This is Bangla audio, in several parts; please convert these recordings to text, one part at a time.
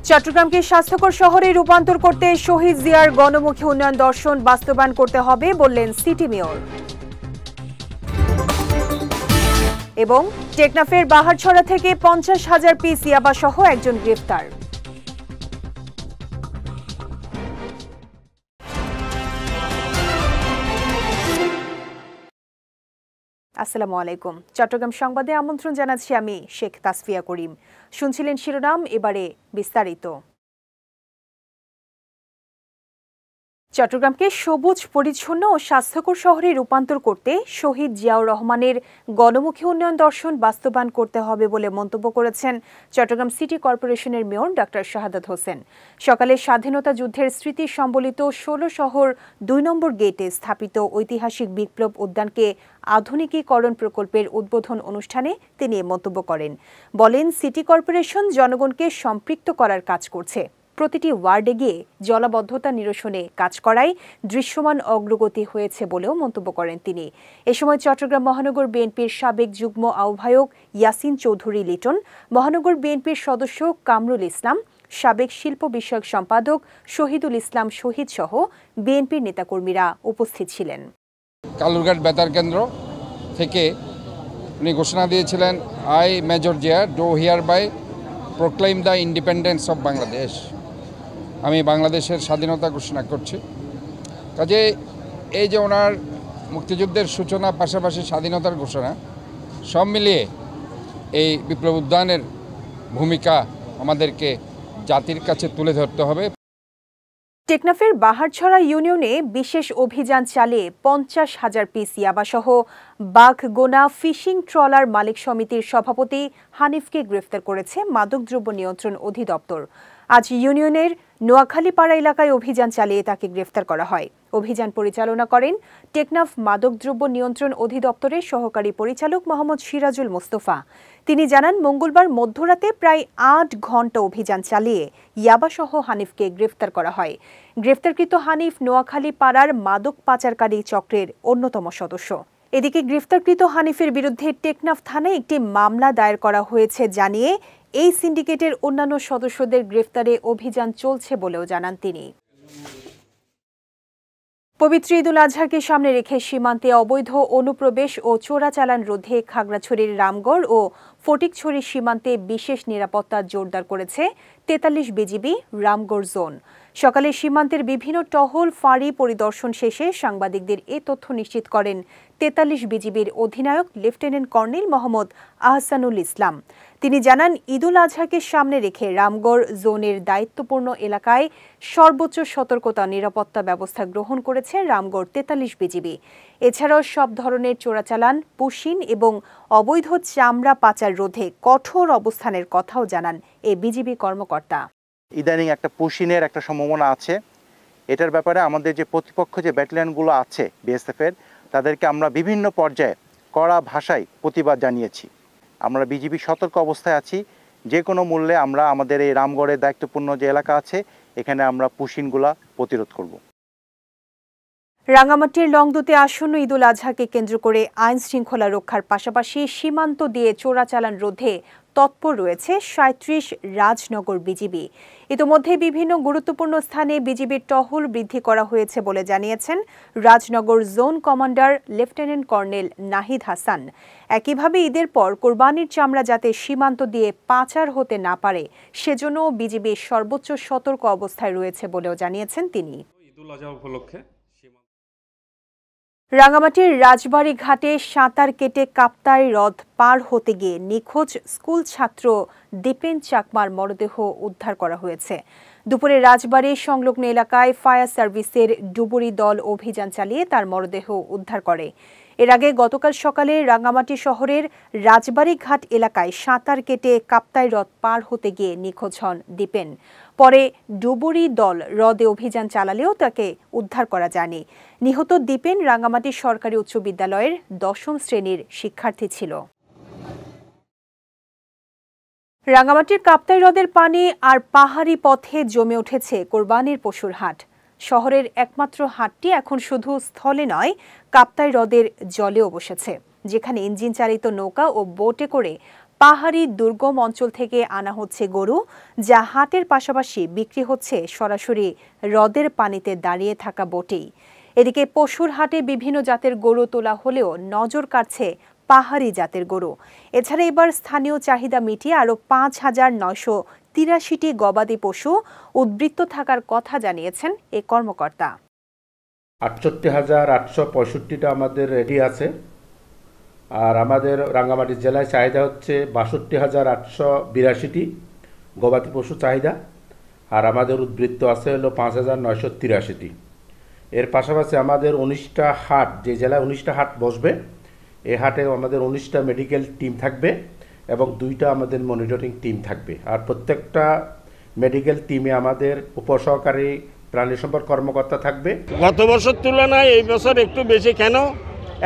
চট্টগ্রামকে স্বাস্থ্যকর শহরে রূপান্তর করতে শহীদ জিয়ার গণমুখী উন্নয়ন দর্শন বাস্তবায়ন করতে হবে বললেন সিটি মেয়র। এবং টেকনাফের বাহারছড়া থেকে 50,000 পিস ইয়াবা সহ একজন গ্রেফতার। আসসালামু আলাইকুম। চট্টগ্রাম সংবাদে আমন্ত্রণ জানাচ্ছি আমি শেখ তাসফিয়া করিম। শুনছিলেন শিরোনাম, এবারে বিস্তারিত। চট্টগ্রামকে সবুজ, পরিচ্ছন্ন ও স্বাস্থ্যকর শহরে রূপান্তর করতে শহীদ জিয়াউর রহমানের গণমুখী উন্নয়ন দর্শন বাস্তবায়ন করতে হবে বলে মন্তব্য করেছেন চট্টগ্রাম সিটি কর্পোরেশনের মেয়র ডাক্তার শাহাদাত হোসেন। সকালে স্বাধীনতা যুদ্ধের স্মৃতি সম্বলিত 16 শহর 2 নম্বর গেটে স্থাপিত ঐতিহাসিক বিপ্লব উদ্যানকে আধুনিকীকরণ প্রকল্পের উদ্বোধন অনুষ্ঠানে তিনি এ মন্তব্য করেন। বলেন, সিটি কর্পোরেশন জনগণকে সম্পৃক্ত করার কাজ করছে। প্রতিটি ওয়ার্ডে গিয়ে জলাবদ্ধতা নিরসনে কাজ করায় দৃশ্যমান অগ্রগতি হয়েছে বলেও মন্তব্য করেন তিনি। এ সময় চট্টগ্রাম মহানগর বিএনপির সাবেক যুগ্ম আহ্বায়ক ইয়াসিন চৌধুরী লিটন, মহানগর বিএনপির সদস্য কামরুল ইসলাম, সাবেক শিল্প বিষয়ক সম্পাদক শহীদুল ইসলাম শহীদ সহ বিএনপির নেতাকর্মীরা উপস্থিত ছিলেন। কালুরঘাট বেতার কেন্দ্র থেকে উনি ঘোষণা দিয়েছিলেন, I major Zia do hereby proclaim the independence of Bangladesh. আমি বাংলাদেশের স্বাধীনতা ঘোষণা করছি। কাজে এই যে ওনার মুক্তিযুদ্ধের সূচনা, পাশাপাশি স্বাধীনতার ঘোষণা, সব মিলিয়ে এই বিপ্লব উদ্যানের ভূমিকা আমাদেরকে জাতির কাছে তুলে ধরতে হবে। টেকনাফের বাহারছড়া ইউনিয়নে বিশেষ অভিযান চালিয়ে 50,000 পিস ইয়াবাসহ বাঘগোনা ফিশিং ট্রলার মালিক সমিতির সভাপতি হানিফকে গ্রেফতার করেছে মাদকদ্রব্য নিয়ন্ত্রণ অধিদপ্তর। আজ ইউনিয়নের নোয়াখালীপাড়া এলাকায় অভিযান চালিয়ে তাকে গ্রেফতার করা হয়। অভিযান পরিচালনা করেন টেকনাফ মাদকদ্রব্য নিয়ন্ত্রণ অধিদপ্তরের সহকারী পরিচালক মোহাম্মদ সিরাজুল মোস্তফা। তিনি জানান, মঙ্গলবার মধ্যরাতে প্রায় 8 ঘণ্টা অভিযান চালিয়ে ইয়াবাসহ হানিফকে গ্রেফতার করা হয়। গ্রেফতারকৃত হানিফ নোয়াখালীপাড়ার মাদক পাচারকারী চক্রের অন্যতম সদস্য। এদিকে গ্রেফতারকৃত হানিফের বিরুদ্ধে টেকনাফ থানায় একটি মামলা দায়ের করা হয়েছে জানিয়ে এই সিন্ডিকেটের অন্যান্য সদস্যদের গ্রেফতারে অভিযান চলছে বলেও জানান তিনি। পবিত্র ঈদুল আজহাকে সামনে রেখে সীমান্তে অবৈধ অনুপ্রবেশ ও চোরাচালান রোধে খাগড়াছড়ির রামগড় ও ফটিকছড়ি সীমান্তে বিশেষ নিরাপত্তা জোরদার করেছে 43 বিজিবি রামগড় জোন। সকালে সীমান্তের বিভিন্ন টহল ফাঁড়ি পরিদর্শন শেষে সাংবাদিকদের এ তথ্য নিশ্চিত করেন 43 বিজিবির অধিনায়ক লেফটেন্যান্ট কর্নেল মোহাম্মদ আহসানুল ইসলাম। তিনি জানান, ঈদুল আজহাকে সামনে রেখে রামগড় জোনের দায়িত্বপূর্ণ এলাকায় সর্বোচ্চ সতর্কতা নিরাপত্তা ব্যবস্থা গ্রহণ করেছে রামগড় 43 বিজিবি। এছাড়াও সব ধরনের চোরাচালান, পুশিন এবং অবৈধ চামড়া পাচার রোধে কঠোর অবস্থানের কথাও জানান এ বিজিবি কর্মকর্তা। ইদানিং একটা পুশিনের একটা সম্ভাবনা আছে। এটার ব্যাপারে আমাদের যে প্রতিপক্ষ যে ব্যাটালিয়নগুলো আছে বিএসএফ এর, তাদেরকে আমরা বিভিন্ন পর্যায়ে কড়া ভাষায় প্রতিবাদ জানিয়েছি। আমরা বিজিবি সতর্ক অবস্থায় আছি। যে কোনো মূল্যে আমরা আমাদের এই রামগড়ের দায়িত্বপূর্ণ যে এলাকা আছে, এখানে আমরা পুশিনগুলা প্রতিরোধ করব। রাঙামাটির লংদুতে আসন্ন ঈদুল আজহাকে কেন্দ্র করে আইন শৃঙ্খলা রক্ষার পাশাপাশি সীমান্ত দিয়ে চোরাচালান রোধে তৎপর রয়েছে 37 রাজনগর বিজিবি। ইতোমধ্যে বিভিন্ন গুরুত্বপূর্ণ স্থানে বিজিবির টহল বৃদ্ধি করা হয়েছে বলে জানিয়েছেন Rajnagar zone commander lieutenant colonel Nahid Hasan. একইভাবে ঈদের পর কোরবানির চামড়া যাতে সীমান্ত দিয়ে পাচার হতে না পারে, সেজন্য বিজিবি সর্বোচ্চ সতর্ক অবস্থায় রয়েছে বলেও জানিয়েছেন তিনি। ঈদুল আজহা উপলক্ষে রাঙামাটির রাজবাড়ী ঘাটে সাঁতার কেটে কাপ্তাই হ্রদ পার হতে গিয়ে নিখোঁজ স্কুল ছাত্র দীপেন চাকমার মরদেহ উদ্ধার করা হয়েছে। দুপুরে রাজবাড়ী সংলগ্ন এলাকায় ফায়ার সার্ভিসের ডুবুরি দল অভিযান চালিয়ে তার মরদেহ উদ্ধার করে। এর আগে গতকাল সকালে রাঙামাটি শহরের রাজবাড়ী ঘাট এলাকায় সাঁতার কেটে কাপ্তাই হ্রদ পার হতে গিয়ে নিখোঁজ হন দীপেন। পরে ডুবুরি দল হ্রদে অভিযান চালালেও তাকে উদ্ধার করা যায়নি। নিহত দীপেন রাঙামাটি সরকারি উচ্চ বিদ্যালয়ের 10ম শ্রেণীর শিক্ষার্থী ছিল। রাঙামাটির কাপ্তাই হ্রদের পানি আর পাহাড়ি পথে জমে উঠেছে কোরবানির পশুর হাট। শহরের একমাত্র হাটটি এখন শুধু স্থলে নয়, কাপ্তাই হ্রদের জলেও বসেছে, যেখানে ইঞ্জিন চালিত নৌকা ও বোটে করে পাহাড়ি দুর্গম অঞ্চল থেকে আনা হচ্ছে গরু, যা হাটের পাশাপাশি বিক্রি হচ্ছে সরাসরি হ্রদের পানিতে দাঁড়িয়ে থাকা বোটেই। এদিকে পশুর হাটে বিভিন্ন জাতের গরু তোলা হলেও নজর কাড়ছে পাহাড়ি জাতের গরু। এছাড়া এবার স্থানীয় চাহিদা মিটিয়ে আরও ৫,৯৮৩টি গবাদি পশু উদ্বৃত্ত থাকার কথা জানিয়েছেন এ কর্মকর্তা। ৬৮,৮৬৫টা আমাদের রেডি আছে। আর আমাদের রাঙ্গামাটি জেলায় চাহিদা হচ্ছে ৬২,৮৮২টি গবাদি পশু চাহিদা। আর আমাদের উদ্বৃত্ত আছে হলো ৫,৯৮৩টি। এর পাশাপাশি আমাদের ১৯টা হাট, যে জেলায় ১৯টা হাট বসবে, এই হাটে আমাদের ১৯টা মেডিকেল টিম থাকবে এবং 2টা আমাদের মনিটরিং টিম থাকবে। আর প্রত্যেকটা মেডিকেল টিমে আমাদের উপসহকারী প্রাণী সম্পদ কর্মকর্তা থাকবে। গত বছর তুলনায় এই বছর একটু বেশি, কেন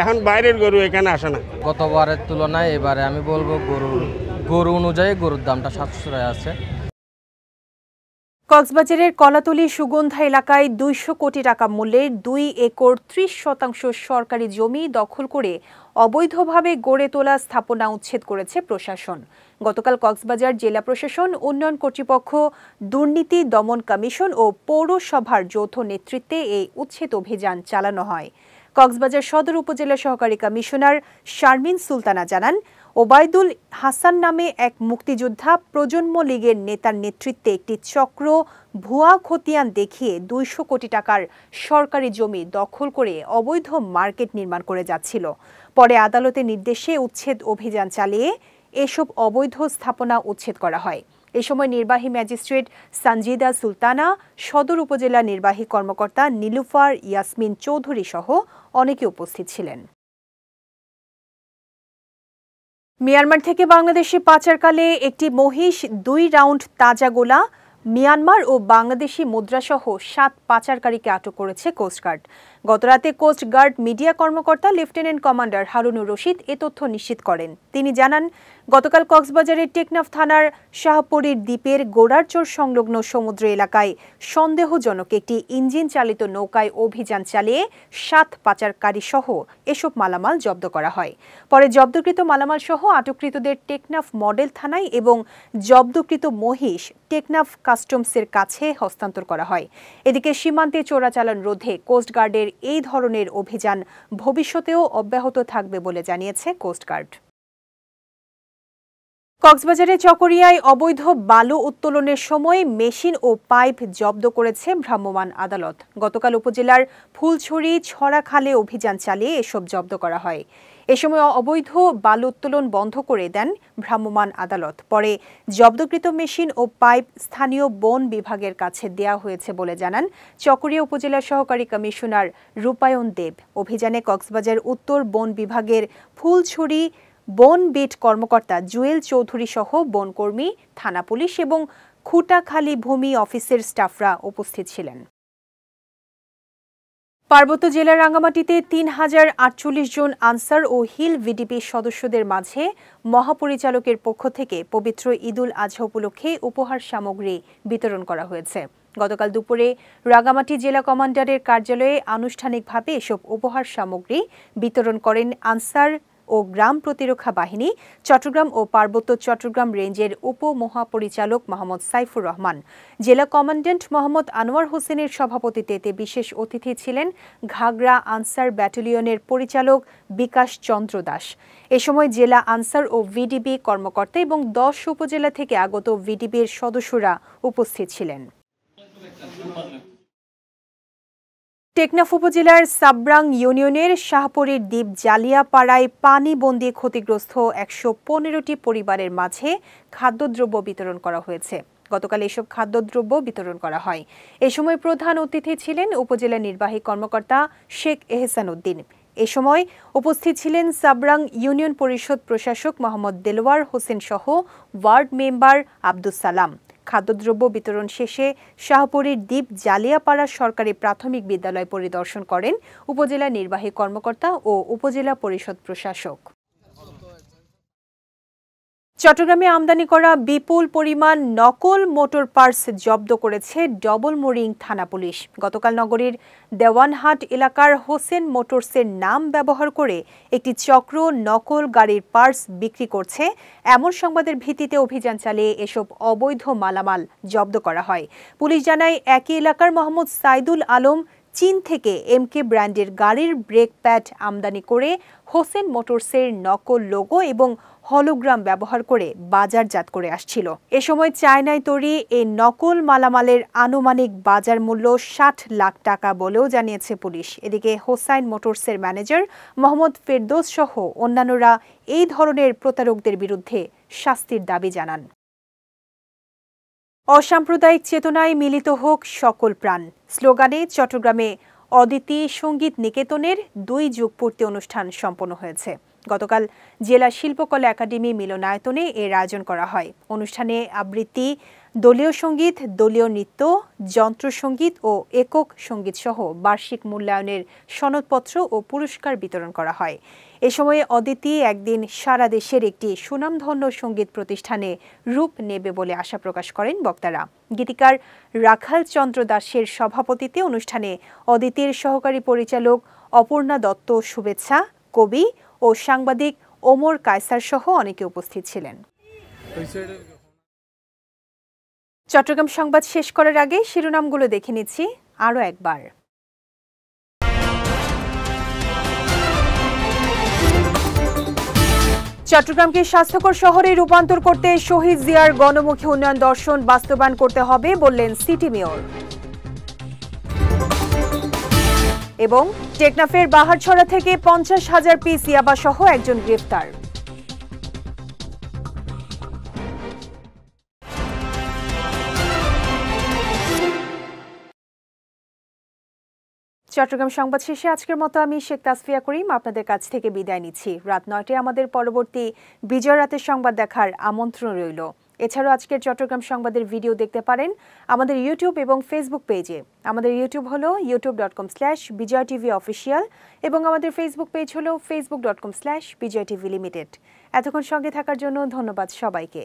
এখন বাইরের গরু এখানে আসে না। গতবারের তুলনায় এবারে আমি বলবো গরু অনুযায়ী গরুর দামটা সাশ্রয় আছে। কক্সবাজারের কলাতলী সুগন্ধা এলাকায় ২০০ কোটি টাকা মূল্যের ২ একর ৩০% সরকারি জমি দখল করে অবৈধভাবে গড়ে তোলা স্থাপনা উচ্ছেদ করেছে প্রশাসন। গতকাল কক্সবাজার জেলা প্রশাসন, উন্নয়ন কর্তৃপক্ষ, দুর্নীতি দমন কমিশন ও পৌরসভার যৌথ নেতৃত্বে এই উচ্ছেদ অভিযান চালানো হয়। কক্সবাজার সদর উপজেলা সহকারী কমিশনার শারমিন সুলতানা জানান, ওবায়দুল হাসান নামে এক মুক্তিযোদ্ধা প্রজন্ম লীগের নেতার নেতৃত্বে একটি চক্র ভুয়া খতিয়ান দেখিয়ে ২০০ কোটি টাকার সরকারি জমি দখল করে অবৈধ মার্কেট নির্মাণ করে যাচ্ছিল। পরে আদালতের নির্দেশে উচ্ছেদ অভিযান চালিয়ে এসব অবৈধ স্থাপনা উচ্ছেদ করা হয়। এ সময় নির্বাহী ম্যাজিস্ট্রেট সানজিদা সুলতানা, সদর উপজেলা নির্বাহী কর্মকর্তা নীলুফার ইয়াসমিন চৌধুরী সহ অনেকে উপস্থিত ছিলেন। মিয়ানমার থেকে বাংলাদেশে পাচারকালে একটি মহিষ, ২ রাউন্ড তাজা গোলা, মিয়ানমার ও বাংলাদেশি মুদ্রাসহ ৭ পাচারকারীকে আটক করেছে কোস্টগার্ড। গতরাতে কোস্টগার্ড মিডিয়া কর্মকর্তা লেফটেন্যান্ট কমান্ডার হারুনুর রশিদ এ তথ্য নিশ্চিত করেন। তিনি জানান, গতকাল কক্সবাজারের টেকনাফ থানার শাহপরীর দ্বীপের গোড়ারচর সংলগ্ন সমুদ্র এলাকায় সন্দেহজনক একটি ইঞ্জিন চালিত নৌকায় অভিযান চালিয়ে ৭ পাচারকারী সহ এসব মালামাল জব্দ করা হয়। পরে জব্দকৃত মালামাল সহ আটককৃতদের টেকনাফ মডেল থানায় এবং জব্দকৃত মহিষ টেকনাফ কাস্টমসের কাছে হস্তান্তর করা হয়। এদিকে সীমান্তে চোরাচালান রোধে কোস্টগার্ডের এই ধরনের অভিযান ভবিষ্যতেও অব্যাহত থাকবে বলে জানিয়েছে কোস্টগার্ড। কক্সবাজারের চকরিয়ায় অবৈধ বালু উত্তোলনের সময় মেশিন ও পাইপ জব্দ করেছে ভ্রাম্যমাণ আদালত। গতকাল উপজেলার ফুলছড়ি ছড়াখালে অভিযান চালিয়ে এসব জব্দ করা হয়। এ সময় অবৈধ বালু উত্তোলন বন্ধ করে দেন ভ্রাম্যমাণ আদালত। পরে জব্দকৃত মেশিন ও পাইপ স্থানীয় বন বিভাগের কাছে দেয়া হয়েছে বলে জানান চকরিয়া উপজেলা সহকারী কমিশনার রূপায়ণ দেব। অভিযানে কক্সবাজার উত্তর বন বিভাগের ফুলছড়ি বন বিট কর্মকর্তা জুয়েল চৌধুরী সহ বনকর্মী, থানা পুলিশ এবং খুঁটাখালী ভূমি অফিসের স্টাফরা উপস্থিত ছিলেন। পার্বত্য জেলার রাঙ্গামাটিতে ৩,০৪৮ জন আনসার ও হিল ভিডিপি সদস্যদের মাঝে মহাপরিচালকের পক্ষ থেকে পবিত্র ঈদুল আজহা উপলক্ষে উপহার সামগ্রী বিতরণ করা হয়েছে। গতকাল দুপুরে রাঙ্গামাটি জেলা কমান্ডারের কার্যালয়ে আনুষ্ঠানিকভাবে এসব উপহার সামগ্রী বিতরণ করেন আনসার ও গ্রাম প্রতিরক্ষা বাহিনী, চট্টগ্রাম ও পার্বত্য চট্টগ্রাম রেঞ্জের উপমহাপরিচালক মোহাম্মদ সাইফুর রহমান। জেলা কমান্ড্যান্ট মোহাম্মদ আনোয়ার হোসেনের সভাপতিত্বে এতে বিশেষ অতিথি ছিলেন ঘাগড়া আনসার ব্যাটালিয়নের পরিচালক বিকাশ চন্দ্র দাস। এ সময় জেলা আনসার ও ভিডিপি কর্মকর্তা এবং ১০ উপজেলা থেকে আগত ভিডিপির সদস্যরা উপস্থিত ছিলেন। টেকনাফ উপজেলার সাবরাং ইউনিয়নের শাহপরীর দ্বীপ জালিয়াপাড়ায় পানিবন্দী ক্ষতিগ্রস্ত ১১৫টি পরিবারের মাঝে খাদ্যদ্রব্য বিতরণ করা হয়েছে। গতকাল এসব খাদ্যদ্রব্য বিতরণ করা হয়। এ সময় প্রধান অতিথি ছিলেন উপজেলা নির্বাহী কর্মকর্তা শেখ এহসান উদ্দিন। এ সময় উপস্থিত ছিলেন সাবরাং ইউনিয়ন পরিষদ প্রশাসক মোহাম্মদ দেলোয়ার হোসেন সহ ওয়ার্ড মেম্বার আব্দুস সালাম। খাদ্যদ্রব্য বিতরণ শেষে শাহপরীর দ্বীপ জালিয়াপাড়া সরকারি প্রাথমিক বিদ্যালয় পরিদর্শন করেন উপজেলা নির্বাহী কর্মকর্তা ও উপজেলা পরিষদ প্রশাসক। চট্টগ্রামে আমদানি করা বিপুল পরিমাণ নকল মোটর পার্টস জব্দ করেছে ডবলমুরিং থানা পুলিশ। গতকাল নগরীর দেওয়ানহাট এলাকার হোসেন মোটরসের নাম ব্যবহার করে একটি চক্র নকল গাড়ির পার্টস বিক্রি করছে এমন সংবাদের ভিত্তিতে অভিযান চালিয়ে এসব অবৈধ মালামাল জব্দ করা হয়। পুলিশ জানায় একই এলাকার মোহাম্মদ সাইদুল আলম চীন থেকে এমকে ব্র্যান্ডের গাড়ির ব্রেক প্যাড আমদানি করে হোসেন মোটরসের নকল লোগো এবং হলোগ্রাম ব্যবহার করে বাজারজাত করে আসছিল। এ সময় চায়নায় তৈরি এই নকল মালামালের আনুমানিক বাজার মূল্য ৬০ লাখ টাকা বলেও জানিয়েছে পুলিশ। এদিকে হোসাইন মোটরসের ম্যানেজার মোহাম্মদ ফেরদৌস সহ অন্যান্যরা এই ধরনের প্রতারকদের বিরুদ্ধে শাস্তির দাবি জানান। অসাম্প্রদায়িক চেতনায় মিলিত হোক সকল প্রাণ স্লোগানে চট্টগ্রামে অদিতি সঙ্গীত নিকেতনের ২ যুগপূর্তি অনুষ্ঠান সম্পন্ন হয়েছে। গতকাল জেলা শিল্পকলা একাডেমি মিলনায়তনে এর আয়োজন করা হয়। অনুষ্ঠানে আবৃত্তি, দলীয় সঙ্গীত, দলীয় নৃত্য, যন্ত্রসঙ্গীত ও একক সঙ্গীত সহ বার্ষিক মূল্যায়নের সনদপত্র ও পুরস্কার বিতরণ করা হয়। এ সময়ে অদিতি একদিন সারা দেশের একটি সুনামধন্য সঙ্গীত প্রতিষ্ঠানে রূপ নেবে বলে আশা প্রকাশ করেন বক্তারা। গীতিকার রাখাল চন্দ্র দাসের সভাপতিত্বে অনুষ্ঠানে অদিতির সহকারী পরিচালক অপর্ণা দত্ত শুভেচ্ছা, কবি ও সাংবাদিক ওমর কায়সার সহ অনেকে উপস্থিত ছিলেন। চট্টগ্রাম সংবাদ শেষ করার আগে শিরোনামগুলো দেখে নিচ্ছি আরও একবার। চট্টগ্রামকে স্বাস্থ্যকর শহরে রূপান্তর করতে শহীদ জিয়ার গণমুখী উন্নয়ন দর্শন বাস্তবায়ন করতে হবে বললেন সিটি মেয়র। এবং টেকনাফের বাহারছড়া থেকে ৫০,০০০ পিস ইয়াবা সহ একজন গ্রেফতার। চট্টগ্রাম সংবাদ শেষে আজকের মতো আমি শেখ তাসফিয়া করিম আপনাদের কাছ থেকে বিদায় নিচ্ছি। রাত ৯টায় আমাদের পরবর্তী বিজয় রাতের সংবাদ দেখার আমন্ত্রণ রইল। এছাড়াও আজকের চট্টগ্রাম সংবাদের ভিডিও দেখতে পারেন আমাদের ইউটিউব এবং ফেসবুক পেজে। আমাদের ইউটিউব হলো youtube.com/BijayTVOfficial এবং আমাদের ফেসবুক পেজ হলো facebook.com/BijayTVLimited। এতক্ষণ সঙ্গে থাকার জন্য ধন্যবাদ সবাইকে।